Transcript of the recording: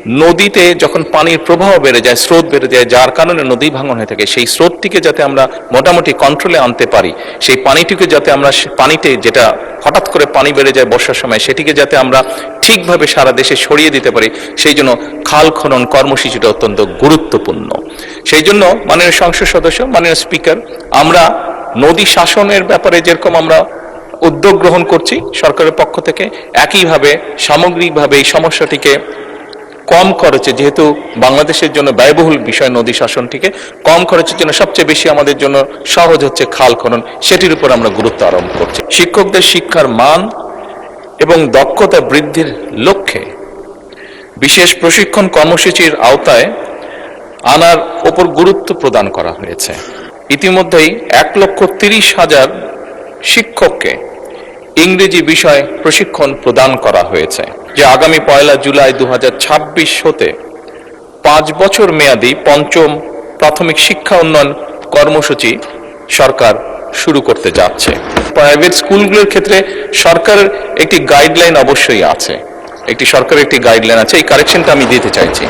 নদীতে যখন পানির প্রবাহ বেড়ে যায়, স্রোত বেড়ে যায়, যার কারণে নদী ভাঙন হয়ে থাকে, সেই স্রোতটিকে যাতে আমরা মোটামুটি কন্ট্রোলে আনতে পারি, সেই পানিটিকে যাতে আমরা পানিতে যেটা হঠাৎ করে পানি বেড়ে যায় বর্ষার সময়, সেটিকে যাতে আমরা ঠিকভাবে সারা দেশে ছড়িয়ে দিতে পারি, সেই জন্য খাল খনন কর্মসূচিটা অত্যন্ত গুরুত্বপূর্ণ। সেই জন্য মাননীয় সংসদ সদস্য, মাননীয় স্পিকার, আমরা নদী শাসনের ব্যাপারে যেরকম আমরা উদ্যোগ গ্রহণ করছি সরকারের পক্ষ থেকে, একইভাবে সামগ্রিকভাবে এই সমস্যাটিকে কম খরচে, যেহেতু বাংলাদেশের জন্য ব্যয়বহুল বিষয় নদী শাসনটিকে কম খরচের জন্য সবচেয়ে বেশি আমাদের জন্য সহজ হচ্ছে খাল খনন, সেটির উপর আমরা গুরুত্ব আরোপ করছি। শিক্ষকদের শিক্ষার মান এবং দক্ষতা বৃদ্ধির লক্ষ্যে বিশেষ প্রশিক্ষণ কর্মসূচির আওতায় আনার উপর গুরুত্ব প্রদান করা হয়েছে। ইতিমধ্যেই 1,30,000 শিক্ষককে ইংরেজি বিষয় প্রশিক্ষণ প্রদান করা হয়েছে, যে আগামী 1 জুলাই 2026 হতে 5 বছর মেয়াদী পঞ্চম প্রাথমিক শিক্ষা উন্নয়ন কর্মসূচি সরকার শুরু করতে যাচ্ছে। প্রাইভেট স্কুলগুলোর ক্ষেত্রে সরকারের একটি গাইডলাইন অবশ্যই আছে, সরকারের একটি গাইডলাইন আছে, এই কারেকশনটা আমি দিতে চাইছি।